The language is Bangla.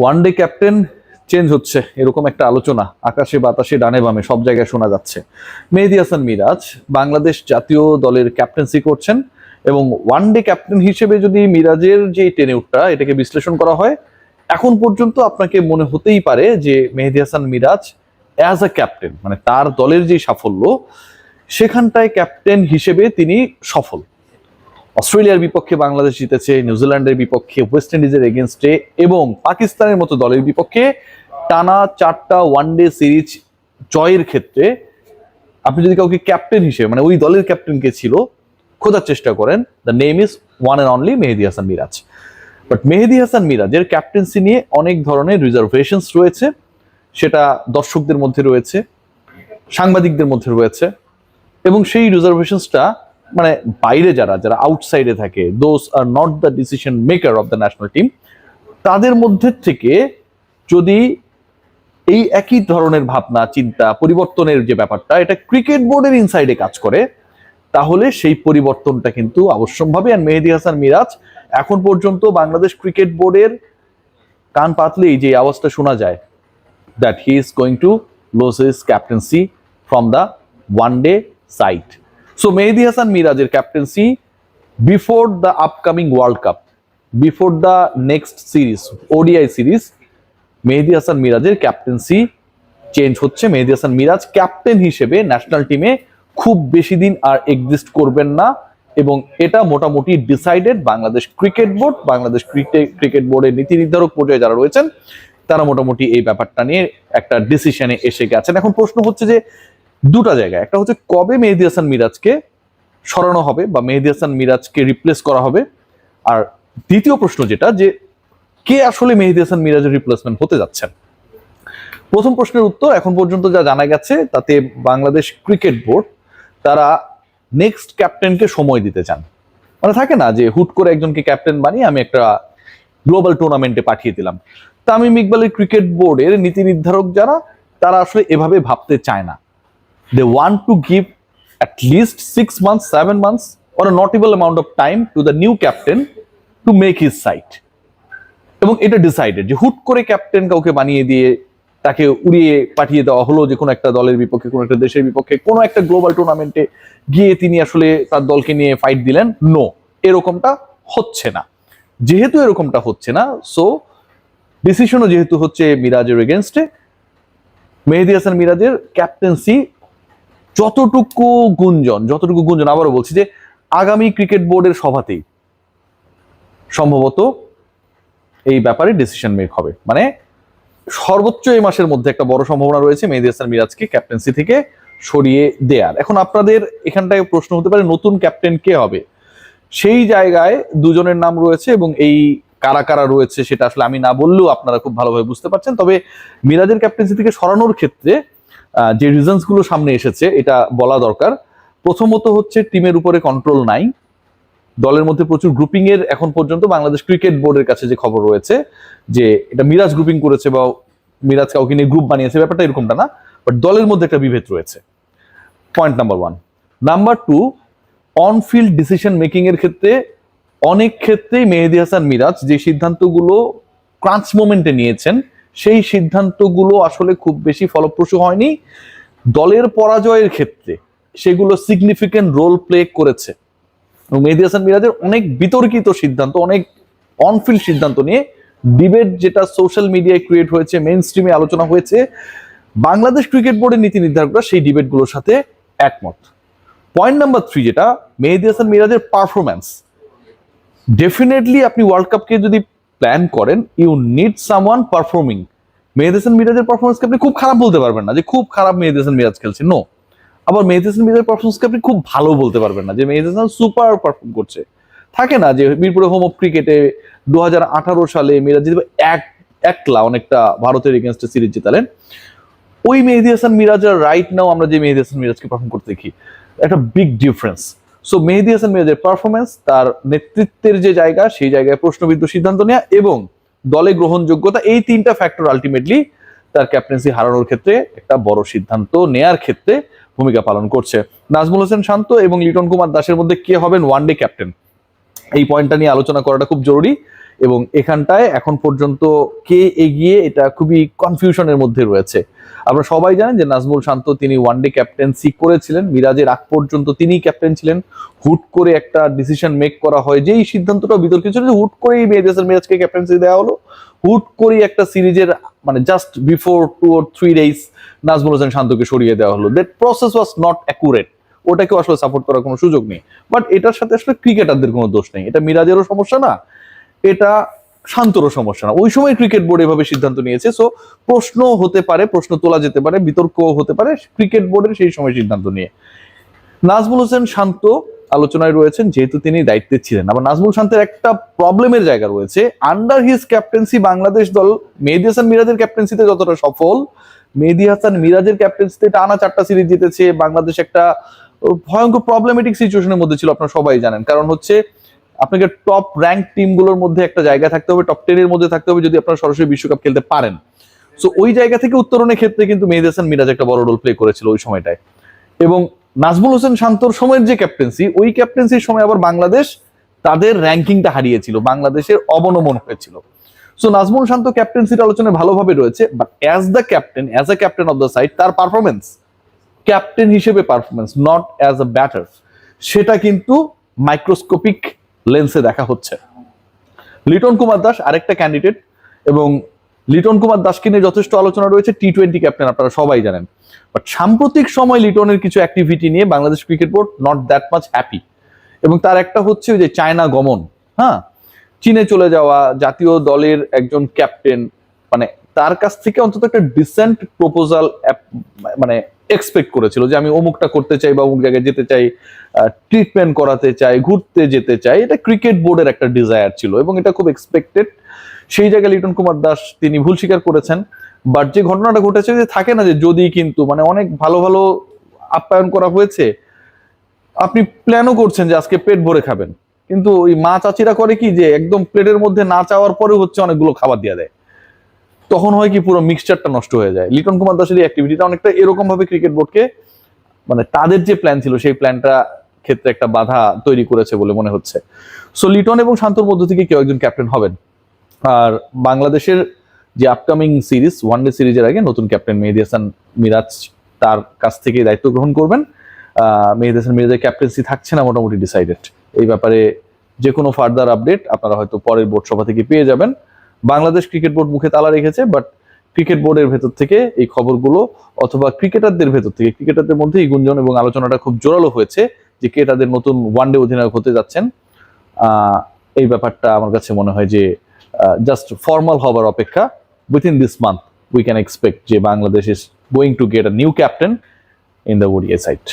ওয়ানডে ক্যাপ্টেন চেঞ্জ হচ্ছে এরকম একটা আলোচনা আকাশে বাতাসে ডানে বামে সব জায়গায় শোনা যাচ্ছে। মেহেদী হাসান মিরাজ বাংলাদেশ জাতীয় দলের ক্যাপ্টেন্সি করছেন এবং ওয়ানডে ক্যাপ্টেন হিসেবে যদি মিরাজের যে টেনিউরটা এটাকে বিশ্লেষণ করা হয়, এখন পর্যন্ত আপনাকে মনে হতেই পারে যে Mehedi Hasan Miraz as a captain, মানে তার দলের যে সাফল্য সেখানটায় ক্যাপ্টেন হিসেবে তিনি সফল। অস্ট্রেলিয়ার বিপক্ষে বাংলাদেশ জিতেছে, নিউজিল্যান্ডের বিপক্ষে, ওয়েস্ট ইন্ডিজের এগেনস্টে এবং পাকিস্তানের মতো দলের বিপক্ষে টানা 4টা ওয়ানডে সিরিজ জয়ের ক্ষেত্রে আপনি যদি কাউকে ক্যাপ্টেন হিসেবে, মানে ওই দলের ক্যাপ্টেন কে ছিল, খোঁজার চেষ্টা করেন, the name is one and only Mehedi Hasan Miraz. But Mehedi Hasan মিরাজের ক্যাপ্টেন্সি নিয়ে অনেক ধরনের রিজার্ভেশনস রয়েছে, সেটা দর্শকদের মধ্যে রয়েছে, সাংবাদিকদের মধ্যে রয়েছে, এবং সেই রিজার্ভেশনসটা মানে বাইরে যারা যারা আউটসাইডে থাকে, those are not the decision maker of the national team, তাদের মধ্যে থেকে যদি এই একই ধরনের ভাবনা চিন্তা পরিবর্তনের যে ব্যাপারটা এটা ক্রিকেট বোর্ডের ইনসাইডে কাজ করে, তাহলে সেই পরিবর্তনটা কিন্তু অবশ্যম্ভাবী। আর মেহেদী হাসান মিরাজ এখন পর্যন্ত বাংলাদেশ ক্রিকেট বোর্ডের কান পাতলেই যে আওয়াজটা শোনা যায়, that he is going to lose his captaincy from the one day side. So Mehdi Hasan Miraj's captaincy before the upcoming World Cup, before the next series, ODI series, Mehdi Hasan Miraj's captaincy change হচ্ছে। মেহেদী হাসান মিরাজ ক্যাপ্টেন হিসেবে ন্যাশনাল টিমে খুব বেশি দিন আর এক্সিস্ট করবেন না, এবং এটা মোটামুটি decided. Bangladesh cricket board, Bangladesh cricket বোর্ডের নীতি নির্ধারক পর্যায়ে যারা রয়েছেন তারা মোটামুটি এই ব্যাপারটা নিয়ে একটা ডিসিশনে এসে গেছেন। এখন প্রশ্ন হচ্ছে যে দুটা জায়গায়, একটা হচ্ছে কবে মেহেদী হাসান মিরাজকে সরানো হবে বা মেহেদী হাসান মিরাজকে রিপ্লেস করা হবে, আর দ্বিতীয় প্রশ্ন যেটা যে কে আসলে মেহেদী হাসান মিরাজের রিপ্লেসমেন্ট হতে যাচ্ছেন। প্রথম প্রশ্নের উত্তর এখন পর্যন্ত যা জানা গেছে তাতে বাংলাদেশ ক্রিকেট বোর্ড তারা নেক্সট ক্যাপ্টেনকে সময় দিতে চান। মানে থাকে না যে হুট করে একজনকে ক্যাপ্টেন বানিয়ে আমি একটা গ্লোবাল টুর্নামেন্টে পাঠিয়ে দিলাম। তামিম ইকবালের ক্রিকেট বোর্ডের নীতি নির্ধারক যারা, তারা আসলে এভাবে ভাবতে চায় না। They want to give at least 6 months, 7 months, or a notable amount of time to the new captain to make his side. এবং এটা ডিসাইডেড যে হুট করে ক্যাপ্টেন কাউকে বানিয়ে দিয়ে তাকে উড়িয়ে পাঠিয়ে দেওয়া হলো যে কোনো একটা দলের বিপক্ষে, কোনো একটা দেশের বিপক্ষে, কোনো একটা গ্লোবাল টুর্নামেন্টে গিয়ে তিনি আসলে তার দলকে নিয়ে ফাইট দিলেন। নো, এরকমটা হচ্ছে না। যেহেতু এরকমটা হচ্ছে না, সো ডিসিশনও যেহেতু হচ্ছে মিরাজের এগেনস্টে, মেহেদী হাসান মিরাজের ক্যাপ্টেন্সি যতটুকু গুঞ্জন, আবারও বলছি যে আগামী ক্রিকেট বোর্ডের সভাতেই সম্ভবত এই ব্যাপারে ডিসিশন মেক হবে। মানে সর্বোচ্চ এই মাসের মধ্যে একটা বড় সম্ভাবনা রয়েছে মেহেদী হাসান মিরাজকে ক্যাপ্টেন্সি থেকে সরিয়ে দেয়ার। এখন আপনাদের এখানটায় প্রশ্ন হতে পারে নতুন ক্যাপ্টেন কে হবে। সেই জায়গায় দুজনের নাম রয়েছে, এবং এই কারা কারা রয়েছে সেটা আসলে আমি না বললেও আপনারা খুব ভালোভাবে বুঝতে পারছেন। তবে মিরাজের ক্যাপ্টেন্সি থেকে সরানোর ক্ষেত্রে যে রিজনস গুলো সামনে এসেছে এটা বলা দরকার। প্রথমত হচ্ছে টিমের উপরে কন্ট্রোল নাই, দলের মধ্যে প্রচুর গ্রুপিং এর এখন পর্যন্ত বাংলাদেশ ক্রিকেট বোর্ডের কাছে যে খবর রয়েছে যে এটা মিরাজ গ্রুপিং করেছে বা মিরাজ কাউকে নিয়ে গ্রুপ বানিয়েছে, ব্যাপারটা এরকমটা না, বাট দলের মধ্যে একটা বিভেদ রয়েছে। Point number 1। Number 2, on field decision making এর ক্ষেত্রে অনেক ক্ষেত্রেই মেহেদী হাসান মিরাজ যে সিদ্ধান্তগুলো ক্রাঞ্চ মোমেন্টে নিয়েছেন সেই সিদ্ধান্তগুলো আসলে খুব বেশি ফলপ্রসূ হয়নি। দলের পরাজয়ের ক্ষেত্রে সেগুলো সিগনিফিকেন্ট রোল প্লে করেছে। মেহেদী হাসান মিরাজের অনেক বিতর্কিত সিদ্ধান্ত, অনেক অনফিল্ড সিদ্ধান্ত নিয়ে ডিবেট যেটা সোশ্যাল মিডিয়ায় ক্রিয়েট হয়েছে, মেইন স্ট্রিমে আলোচনা হয়েছে, বাংলাদেশ ক্রিকেট বোর্ডের নীতি নির্ধারকরা সেই ডিবেটগুলোর সাথে একমত। পয়েন্ট নাম্বার 3 যেটা মেহেদী হাসান মিরাজের পারফরম্যান্স, ডেফিনেটলি আপনি ওয়ার্ল্ড কাপকে যদি প্ল্যান করেন, ইউ নিড সামওয়ান পারফর্মিং। মেহেদী হাসান মিরাজের পারফরমেন্সকে আপনি খুব খারাপ বলতে পারবেন না যে খুব খারাপ মেহেদী হাসান মিরাজ খেলছে, নো। আবার মেহেদী হাসান মিরাজের পারফরমেন্সকে আপনি খুব ভালো বলতে পারবেন না যে মেহেদী হাসান সুপার পারফর্ম করছে। থাকে না যে মিরপুরে হোম অফ ক্রিকেটে 2018 সালে মিরাজ জিতবে একলা অনেকটা ভারতের এগেনস্টে সিরিজ জিতালেন, ওই মেহেদী হাসান মিরাজ আর রাইট নাও আমরা যে মেহেদী হাসান মিরাজকে পারফর্ম করতে দেখি, একটা বিগ ডিফারেন্স। সো মেহেদী হাসান মিরাজের পারফরমেন্স, তার নেতৃত্বের যে জায়গা সেই জায়গায় প্রশ্নবিদ্ধ সিদ্ধান্ত নেওয়া এবং দলে গ্রহণযোগ্যতা, এই 3টা ফ্যাক্টর আলটিমেটলি তার ক্যাপ্টেন্সি হারানোর ক্ষেত্রে একটা বড় সিদ্ধান্ত নেয়ার ক্ষেত্রে ভূমিকা পালন করছে। নাজমুল হোসেন শান্ত এবং লিটন কুমার দাসের মধ্যে কে হবেন ওয়ানডে ক্যাপ্টেন, এই পয়েন্টটা নিয়ে আলোচনা করাটা খুব জরুরি। এবং এখানটায় এখন পর্যন্ত কে এগিয়ে এটা খুবই কনফিউশনের মধ্যে রয়েছে। আপনারা সবাই জানেন যে নাজমুল শান্ত তিনি ওয়ানডে ক্যাপ্টেন্সি করেছিলেন, মিরাজের আগ পর্যন্ত তিনিই ক্যাপ্টেন ছিলেন। হুট করে একটা ডিসিশন মেক করা হয়, যেই সিদ্ধান্তটা বিতর্কিত ছিল, হুট করেই মেহেদী হাসান মিরাজকে ক্যাপ্টেন্সি দেওয়া হলো। হুট করেই একটা সিরিজের মানে just before 2 or 3 days Najmul Hossain শান্তকে সরিয়ে দেওয়া হলো। That process was not accurate, ওটাকেও আসলে সাপোর্ট করার কোনো সুযোগ নেই। বাট এটার সাথে আসলে ক্রিকেটারদের কোনো দোষ নেই, এটা মিরাজেরও সমস্যা না, এটা শান্তরও সমস্যা না। ওই সময় ক্রিকেট বোর্ড এভাবে সিদ্ধান্ত নিয়েছে। সো প্রশ্ন হতে পারে, প্রশ্ন তোলা যেতে পারে, বিতর্ক হতে পারে ক্রিকেট বোর্ডের সেই সময় সিদ্ধান্ত নিয়ে। নাজমুল হোসেন শান্ত আলোচনায় রয়েছেন যেহেতু তিনি দায়িত্বে ছিলেন। আবার নাজমুল শান্তের একটা প্রবলেমের জায়গা রয়েছে, আন্ডার হিজ ক্যাপ্টেন্সি বাংলাদেশ দল মেহেদী হাসান মিরাজের ক্যাপ্টেন্সিতে যতটা সফল, মেহেদী হাসান মিরাজের ক্যাপ্টেন্সিতে টানা 4টা সিরিজ জিতেছে। বাংলাদেশ একটা ভয়ঙ্কর প্রবলেমেটিক সিচুয়েশনের মধ্যে ছিল, আপনারা সবাই জানেন। কারণ হচ্ছে আপনাকে টপ র্যাঙ্ক টিমগুলোর মধ্যে একটা জায়গা থাকতে হবে, টপ 10 এর মধ্যে থাকতে হবে যদি আপনারা সরাসরি বিশ্বকাপ খেলতে পারেন। সো ওই জায়গা থেকে উত্তরণের ক্ষেত্রে কিন্তু মেহেদী হাসান মিরাজ একটা বড় রোল প্লে করেছিল ওই সময়টায়। এবং নাজমুল হোসেন শান্তর সময়ের যে ক্যাপ্টেন্সি, ওই ক্যাপ্টেন্সির সময় আবার বাংলাদেশ তাদের র্যাঙ্কিংটা হারিয়েছিল, বাংলাদেশের অবনমন হয়েছিল। সো নাজমুল শান্ত ক্যাপ্টেন্সির আলোচনায় ভালোভাবে রয়েছে, but as the captain, as a captain of the side, তার পারফরমেন্স, ক্যাপ্টেন হিসেবে performance, not as a batter, সেটা কিন্তু মাইক্রোস্কোপিক লেন্সে দেখা হচ্ছে। লিটন কুমার দাস আরেকটা ক্যান্ডিডেট, এবং লিটন কুমার দাসকে নিয়ে যথেষ্ট আলোচনা রয়েছে। টি-20 ক্যাপ্টেন, আপনারা সবাই জানেন। বাট সাম্প্রতিক সময় লিটনের কিছু অ্যাক্টিভিটি নিয়ে Bangladesh cricket board not that much happy. এবং তার একটা হচ্ছে ওই যে চায়না গমন, হ্যাঁ, চীনে চলে যাওয়া, জাতীয় দলের একজন ক্যাপ্টেন, মানে তার কাছ থেকে অন্তত একটা ডিসেন্ট প্রপোজাল মানে এক্সপেক্ট করেছিল যে আমি অমুকটা করতে চাই বা অমুক জায়গায় যেতে চাই, ট্রিটমেন্ট করাতে চাই, ঘুরতে যেতে চাই। এটা ক্রিকেট বোর্ডের একটা ডিজায়ার ছিল এবং এটা খুব এক্সপেক্টেড। সেই জায়গায় লিটন কুমার দাস তিনি ভুল স্বীকার করেছেন। বাট যে ঘটনাটা ঘটেছে, যে থাকে না যে যদি কিন্তু মানে অনেক ভালো ভালো আপ্যায়ন করা হয়েছে, আপনি প্ল্যানও করছেন যে আজকে পেট ভরে খাবেন, কিন্তু ওই মা চাচিরা করে কি যে একদম প্লেটের মধ্যে না চাওয়ার পরেও হচ্ছে অনেকগুলো খাবার দিয়ে দেয়, তখন হয় কি পুরো মিক্সচারটা নষ্ট হয়ে যায়। লিটন কুমার দাসের এই অ্যাক্টিভিটিটা অনেকটা এরকম ভাবে ক্রিকেট বোর্ডকে মানে তাদের যে প্ল্যান ছিল সেই প্ল্যানটা ক্ষেত্রে একটা বাধা তৈরি করেছে বলে মনে হচ্ছে। সো লিটন এবং শান্তর মধ্য থেকে কেউ একজন ক্যাপ্টেন হবেন। আর বাংলাদেশের যে আপকামিং সিরিজ, ওয়ানডে সিরিজের আগে নতুন ক্যাপ্টেন মেহেদী হাসান মিরাজ তার কাছ থেকে দায়িত্ব গ্রহণ করবেন। মেহেদী হাসান মিরাজের ক্যাপ্টেন্সি থাকছে না মোটামুটি ডিসাইডেড। এই ব্যাপারে যে কোনো ফার্দার আপডেট আপনারা হয়তো পরের বোর্ড সভা থেকে পেয়ে যাবেন। বাংলাদেশ ক্রিকেট বোর্ড মুখে তালা রেখেছে, বাট ক্রিকেট বোর্ডের ভেতর থেকে এই খবরগুলো, অথবা ক্রিকেটারদের ভেতর থেকে, ক্রিকেটারদের মধ্যে এই গুঞ্জন এবং আলোচনাটা খুব জোরালো হয়েছে যে কে তাদের নতুন ওয়ানডে অধিনায়ক হতে যাচ্ছেন। এই ব্যাপারটা আমার কাছে মনে হয় যে জাস্ট ফর্মাল হবার অপেক্ষা। Within this month we can expect যে Bangladesh is going to get a new captain in the ODI side.